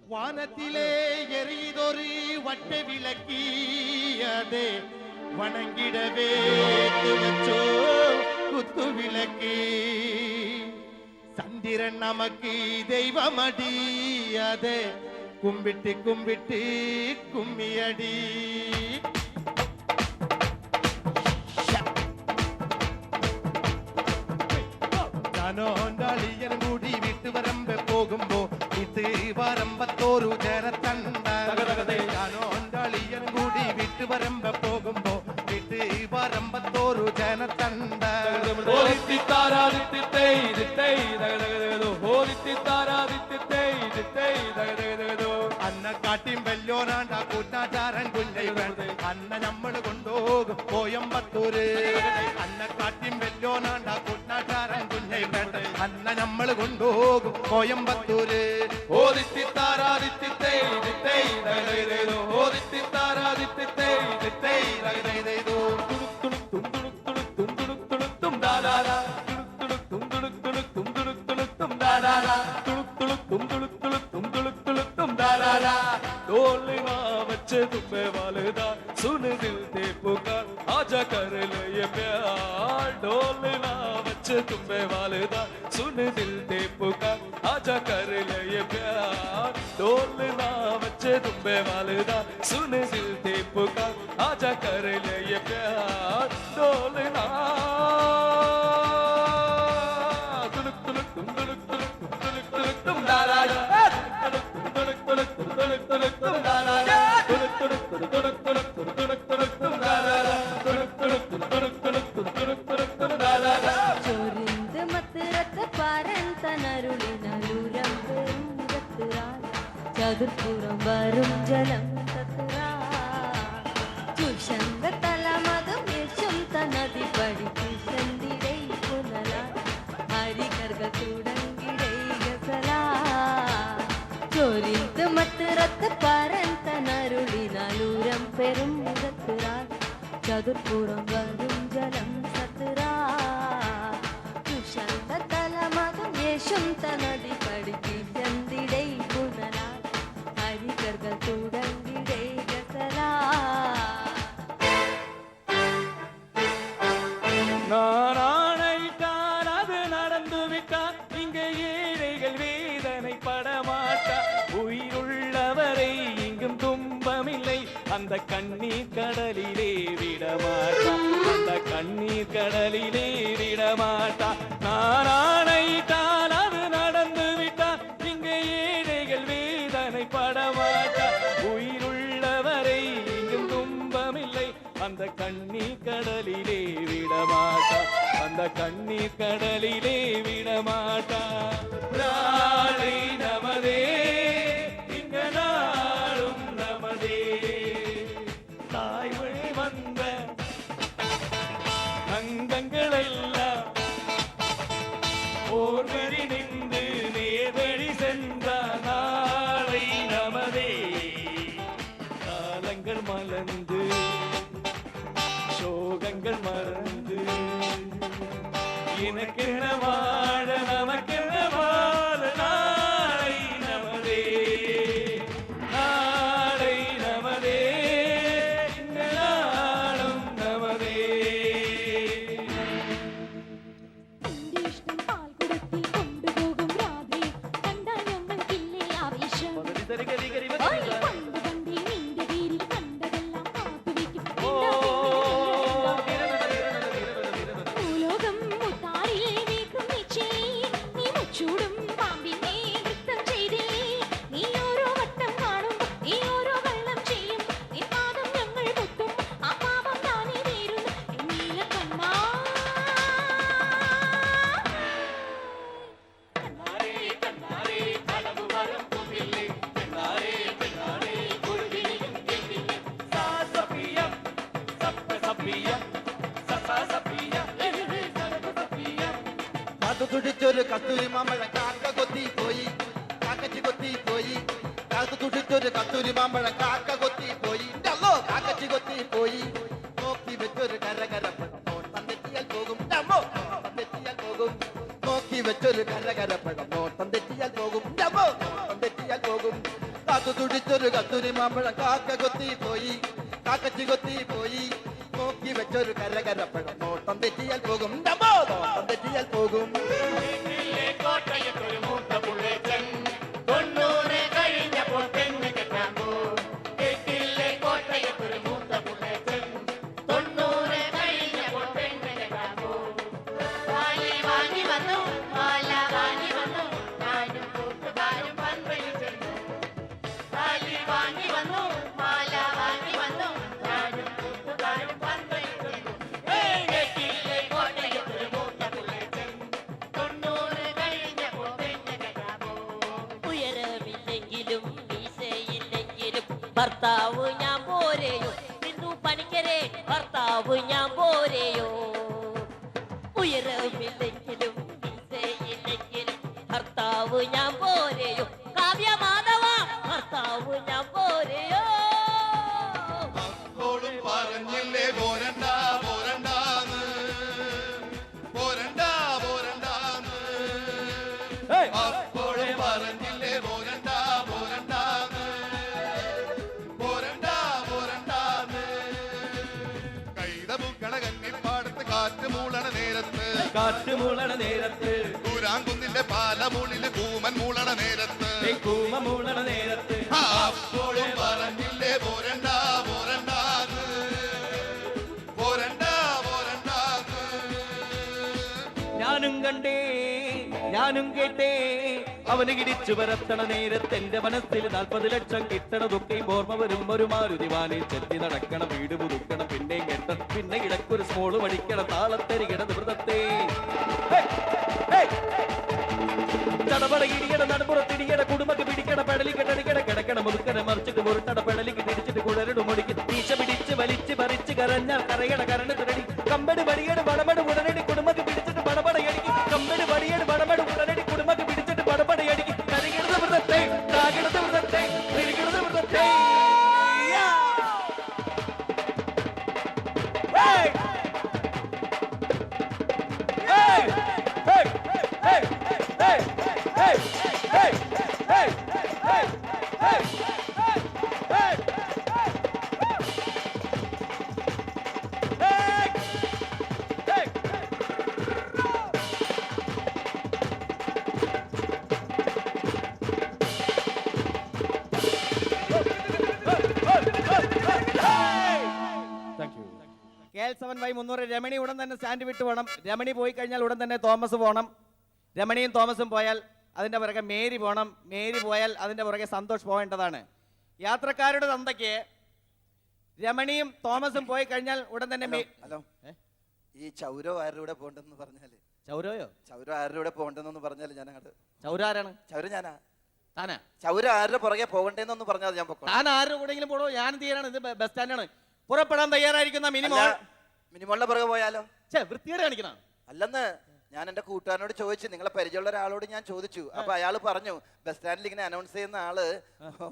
வானத்திலே எரிதொரு வட்ட விளக்கியதே வணங்கிடவே வச்சோ குத்து விளக்கு சந்திரன் நமக்கு தெய்வமடி அதே கும்பிட்டு கும்பிட்டு கும்மியடி ാളിയൻ കൂടി വിട്ടു വരമ്പ പോകുമ്പോ ഇത് വരമ്പത്തോരു ജനത്തണ്ടാളിയൻ കൂടി വിട്ടു വരമ്പ പോകുമ്പോ ഇത് വരമ്പത്തോരു ജനത്തണ്ട അന്ന കാട്ടിയും വെല്ലോനാണ്ട കൂട്ടാചാരൻ കുഞ്ഞൈ അന്ന നമ്മൾ കൊണ്ടുപോകും കോയമ്പത്തൂര് അന്ന കാട്ടിയും വെല്ലോനാണ്ട കൂട്ടാചാരൻ കുഞ്ഞൈ അന്ന നമ്മൾ കൊണ്ടുപോകും കോയമ്പത്തൂര് तुम्हें वालदा सुन दिल दे पुकार आजा कर ले ये प्यार ढोलना बच्चे तुम्हें वालदा सुन दिल दे पुकार आजा कर ले ये प्यार ढोलना बच्चे तुम्हें वालदा सुन दिल दे पुकार आजा कर ले ये प्यार ढोलना तुलुक तुलुक तुम तुलुक तुलुक तुम तुलुक तुलुक तुम डाला तुलुक तुलुक तुम तुलुक तुलुक तुम डाला ചതുർപ്പുറം വരും ജലം ചുഷന്ത തലമതും യശുന്ത നദി പഠിപ്പിടൈ പുനല ഹരികർഗ തുടങ്ങിടൈ ഗസല ചൊരിന്ത് മത്തിറത്ത് പരന്ത നരുളിനാലൂരം പെരും മുഖത്തുറാൽ ചതുർപ്പുറം വരും ജലം സത്തുറാ ചുഷന്ത തലമതും യശുന്ത നദി പഠിപ്പിടൈ പുനല ഹരികർഗ തുടങ്ങിടൈ ഗസല நாராயணிட்டார் அது நடந்து விட்டார் இங்கே ஏழைகள் வேதனை படமாட்டார் உயிருள்ளவரை இங்கும் துன்பமில்லை அந்த கண்ணீர் கடலிலே விடமாட்டார் அந்த கண்ணீர் கடலிலே விடமாட்டார் நாராயணிட்டார் அது நடந்து விட்டார் இங்கே ஏழைகள் வேதனை படமாட்டார் உயிருள்ளவரை இங்கும் துன்பமில்லை அந்த கண்ணீர் கடலிலே விடமாட்டா அந்த கண்ணீர் கடலிலே விடமாட்டா நாளை நமதே இங்க நாளும் நமதே தாய்மொழி வந்த அங்கங்கள் எல்லாம் ஓர்வரி நின்று நேர்வழி சென்ற நாளை நமதே காலங்கள் மலர்ந்து சோகங்கள் மறந்து எனக்கென வாழ நமக்கென வாழ நாளை நமதே நாளை நமதே இந்த நாளும் நமதே ഇഷ്ടം പാൽക്കുടത്തിൽ കൊണ്ടുപോകും രാത്രി കണ്ടാൽ ഞങ്ങൾക്കില്ലേ ആവേശം പണ്ട് പണ്ടേ നിന്റെ പേരിൽ കണ്ടതെല്ലാം കാത്തുവെക്കും ഭൂലോകം മുത്താറിൽ നീക്കും നിശ്ചേ നീ മുച്ചൂടും പാമ്പിനെ നൃത്തം ചെയ്തേ നീ ഓരോ വട്ടം കാണും നീ ഓരോ വെള്ളം ചെയ്യും നീ പാദം ഞങ്ങൾ മുത്തും ആ പാപം താനേ തീരും നീല കണ്ണാ കാത്തു തുടിച്ചൊരു കസ്തൂരി മാമ്പഴം കാക്ക കൊത്തി പോയി കാക്കച്ചി കൊത്തി പോയി കാത്തു തുടിച്ചൊരു കസ്തൂരി മാമ്പഴം കാക്ക കൊത്തി പോയി കാക്കച്ചി കൊത്തി പോയി നോക്കി വെച്ചൊരു കരകരപ്പഴം നോട്ടം തെറ്റിയാൽ പോകും തെറ്റിയാൽ പോകും നോക്കി വെച്ചൊരു കരകരപ്പഴം നോട്ടം തെറ്റിയാൽ പോകും നോട്ടം തെറ്റിയാൽ പോകും കാത്തു തുടിച്ചൊരു കസ്തൂരി മാമ്പഴം കാക്ക കൊത്തി പോയി, കാക്കച്ചി കൊത്തി പോയി. നോക്കി വെച്ചൊരു കരകരപ്പഴം നോട്ടം തെറ്റിയാൽ പോകും, നോട്ടം തെറ്റിയാൽ പോകും. ഭർത്താവ് ഞാൻ പോരെയോ ബിന്ദു പണിക്കരെ, ഭർത്താവ് ഞാൻ പോരെയോ. ഉയരമില്ലെങ്കിലും വീസയില്ലെങ്കിലും ഭർത്താവ് ഞാൻ പോരെയോ. കാവ്യ മാധവ, ഭർത്താവ് ഞാൻ പോരെയോ. അപ്പോഴും പറഞ്ഞില്ലേ പോരണ്ട പോരണ്ടാന്ന്, പോരണ്ട പോരണ്ടാന്ന്. അപ്പോഴും പറഞ്ഞില്ലേ പോരണ്ട പോരണ്ടാന്ന്, പോരണ്ട പോരണ്ടാന്ന്. കൈതമുക്കണ കന്നിപ്പാടത്ത് കാറ്റ് മൂളണ നേരത്ത്, കാറ്റ് മൂളണ നേരത്ത്, കൂരാങ്കുന്നിന്റെ പാലമൂളില് കൂമൻ മൂളണ നേരത്ത്, കൂമ മൂളണ നേരത്ത്. അപ്പോഴും പറഞ്ഞില്ലേ പോരണ്ട പോരണ്ടാന്ന്, പോരണ്ട പോരണ്ടാന്ന്. ഞാനും കണ്ടേ ഞാനും കേട്ടേ അവന് ഇടിച്ചു പരത്തണ നേരത്ത് എന്റെ മനസ്സിൽ 40 ലക്ഷം കിട്ടണതൊക്കെയും ഓർമ്മ വരും. ഒരു മാരുതിവാനിൽ ചെത്തി നടക്കണം, വീട് പുതുക്കണം, പിന്നെ കെട്ടണം, പിന്നെ കിടക്കൊരു സ്മോള് പഠിക്കണം, താളത്തെരികിട നിവൃത്തത്തെ ചടപട ഇടിയട നടുപുറത്തിടിയട കുടുംബക്ക് പിടിക്കട പെടലിക്ക് കെട്ടടിക്കട കിടക്കണ മുറുക്കര മറിച്ചിട്ട് മുറുട്ടട പെടലിക്ക് തിരിച്ചിട്ട് കുഴലിട് മുടിക്ക് തീശ പിടിച്ച് വലിച്ച് പറിച്ച് കരഞ്ഞാൽ കരയട കരണ്ട് തിരടി കമ്പട് വടിയട് വടമട് ഉടനടി കുടുംബക്ക് പിടിച്ചിട്ട് പടപടയടിക്ക് കമ്പട് വടിയട് വടമട് ഉടനടി കുടുംബക്ക് പിടിച്ചിട്ട് പടപടയടിക്ക് കരകിടത് വൃത്തത്തെ കാകിടത് വൃത്തത്തെ തിരികിടത് വൃത്തത്തെ. KL7Y300 രമണി ഉടൻ തന്നെ സ്റ്റാൻഡ് വിട്ട് പോകണം. രമണി പോയി കഴിഞ്ഞാൽ ഉടൻ തന്നെ തോമസ് പോകണം. രമണിയും തോമസും പോയാൽ അതിൻ്റെ പുറകെ മേരി പോകണം. മേരി പോയാൽ അതിൻ്റെ പുറകെ സന്തോഷ് പോകേണ്ടതാണ്. യാത്രക്കാരുടെ തന്തയ്ക്ക് രമണിയും തോമസും പോയി കഴിഞ്ഞാൽ ഉടൻ തന്നെ ഹലോ, ഈ ചൗരോ ആരുടെ കൂടെ പോണ്ടെന്ന് പറഞ്ഞാല്, ചൗരയോ ചൗര ആരുടെ കൂടെ പോണ്ടെന്ന് പറഞ്ഞാല് ഞാൻ അങ്ങോട്ട്. ചൗര ആരാണ്? ചൗര ഞാനാ. താനാ? ചൗര ആരുടെ പുറകെ പോകണ്ടേന്നൊന്ന് പറഞ്ഞാൽ ഞാൻ പൊക്കോളാം. താൻ ആരുടെ കൂടെങ്കിലും പോടോ. ഞാൻ എന്ത് ചെയ്യാനാണ്? ഇത് ബസ് സ്റ്റാൻഡാണ്. പുറപ്പെടാൻ തയ്യാറായിരിക്കുന്ന മിനിമോൾ. മിനിമോളിന്റെ പുറകെ പോയാലോ? വൃത്തിയോടെ കാണിക്കണം. അല്ലെന്ന് ഞാൻ എന്റെ കൂട്ടുകാരനോട് ചോദിച്ചു, നിങ്ങളെ പരിചയമുള്ള ഒരാളോട് ഞാൻ ചോദിച്ചു. അപ്പൊ അയാൾ പറഞ്ഞു, ബസ് സ്റ്റാൻഡിൽ ഇങ്ങനെ അനൗൺസ് ചെയ്യുന്ന ആള്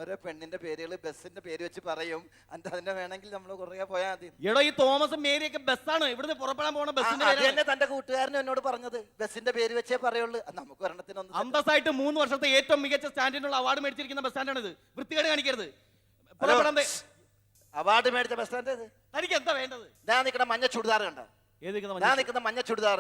ഓരോ പെണ്ണിന്റെ പേരുകൾ ബസ്സിന്റെ പേര് വെച്ച് പറയും, അതിന്റെ വേണമെങ്കിൽ നമ്മൾ കുറേ പോയാൽ മതി. എടോ, ഈ തോമസും മേരിയൊക്കെ ബസ്സാണ്. ഇവിടുന്ന് പുറപ്പെടാൻ പോണ ബസ്സിന്റെ തന്നെ തന്റെ കൂട്ടുകാരനും എന്നോട് പറഞ്ഞത്, ബസ്സിന്റെ പേര് വെച്ചേ പറയുള്ളൂ. നമുക്ക് ഒരെണ്ണത്തിനൊന്നും അന്തസ്സായിട്ട് 3 വർഷത്തെ ഏറ്റവും മികച്ച സ്റ്റാൻഡിനുള്ള അവാർഡ് മേടിച്ചിരിക്കുന്ന ബസ് സ്റ്റാൻഡാണ് ഇത്. വൃത്തികേട് കാണിക്കരുത്. പുറപ്പെടാൻ അവാർഡ് മേടിച്ച ബസ് സ്റ്റാൻഡ് ഇത്. തനിക്ക് എന്താ വേണ്ടത്? ഞാൻ നിൽക്കുന്ന മഞ്ഞ ചുടിദാർ കണ്ട? ഞാൻ നിൽക്കുന്ന മഞ്ഞ ചുടിദാർ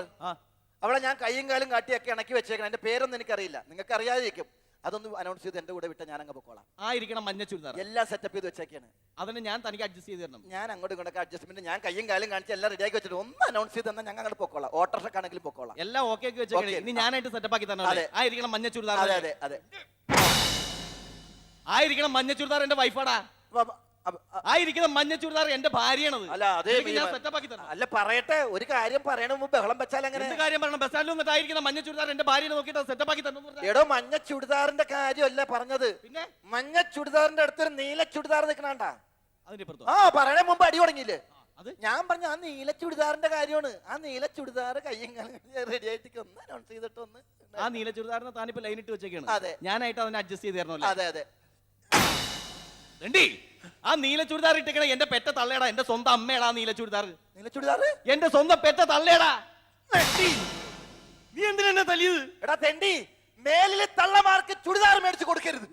അവിടെ ഞാൻ കയ്യും കാലും കാട്ടിയൊക്കെ ഇണക്കി വെച്ചേക്കണം. എന്റെ പേരൊന്നും എനിക്കറിയില്ല, നിങ്ങൾക്ക് അറിയാതിരിക്കും. അതൊന്ന് അനൗൺസ് ചെയ്ത് എന്റെ കൂടെ വിട്ട ഞാൻ അങ്ങ് പൊക്കോളാം. ആയിരിക്കണം മഞ്ഞ ചുരിദാർ. എല്ലാം സെറ്റപ്പ് ചെയ്ത് വെച്ചേക്കാണ്. അതിന് ഞാൻ തനിക്ക് അഡ്ജസ്റ്റ് ചെയ്ത് തരണം. ഞാൻ അങ്ങോട്ടും ഇങ്ങോട്ടൊക്കെ അഡ്ജസ്റ്റ്മെന്റ് ഞാൻ കയ്യും കാലും കാണിച്ച് എല്ലാം റെഡിയാക്കി വെച്ചിട്ട് ഒന്ന് അനൗൺസ് ചെയ്ത് തന്നാൽ ഞങ്ങൾ അങ്ങോട്ട് പൊക്കോളാം. ഓട്ടോറിക്ഷക്കാണെങ്കിലും പൊക്കോളാം. എല്ലാം ഓക്കെ ആക്കി വെച്ചേക്കണം. ഇനി ഞാനായിട്ട് സെറ്റപ്പ് ആക്കി തരണം. ആയിരിക്കണം മഞ്ഞ ചുരിദാർ. അതെ അതെ അതെ, ആയിരിക്കണം മഞ്ഞ ചുരിദാർ. എന്റെ വൈഫാടാ. ആയിരിക്കണം മഞ്ഞ ചുരിദാർ എന്റെ ഭാര്യയാണത്. അല്ല അതേ ഞാൻ സെറ്റപ്പ് ആക്കി തരണം. അല്ല പറയട്ടെ, ഒരു കാര്യം പറയണ മുമ്പ് ബഹളം വെച്ചാൽ അങ്ങനെ എന്ത് കാര്യം പറയണം? ബസ് സ്റ്റാൻഡിൽ വന്നിട്ട് ആയിരിക്കണം മഞ്ഞ ചുരിദാർ എന്റെ ഭാര്യയെ നോക്കിയിട്ട് സെറ്റപ്പ് ആക്കി തരണം. എടോ, മഞ്ഞ ചുടിദാറിന്റെ കാര്യമല്ല പറഞ്ഞത്. പിന്നെ മഞ്ഞ ചുടിദാറിന്റെ അടുത്തൊരു നീല ചുടിദാർ നിൽക്കണാണ്ടാ. അതിന്റെ പറയണ മുമ്പ് അടി തുടങ്ങിയില്ലേ? അത് ഞാൻ പറഞ്ഞ ആ നീല ചുടിദാറിന്റെ കാര്യമാണ്. ആ നീല ചുടിദാർ കയ്യും റെഡി ആയിട്ട് ഒന്ന് അനൗൺസ് ചെയ്തിട്ട് ഒന്ന്. ആ നീല ചുരിദാറിന് താനിപ്പോ ലൈൻ ഇട്ട് വെച്ചേക്കാണ്. അതെ, ഞാനായിട്ട് അതിനെ അഡ്ജസ്റ്റ് ചെയ്ത് തരണല്ലോ. അതെ അതെ. ആ നീല ചുരിദാർ ഇട്ടേക്കണ എന്റെ പെറ്റ തള്ളേടാ. എന്റെ സ്വന്തം അമ്മേടാ നീല ചുരിദാർ. നീല ചുടിദാർ എന്റെ സ്വന്തം പെറ്റ തള്ളേടാ. നീ എന്തിനാ തല്ലിയത്? എടാ തെണ്ടി, മേലിലെ തള്ളമാർക്ക് ചുടിദാർ മേടിച്ചു കൊടുക്കരുത്.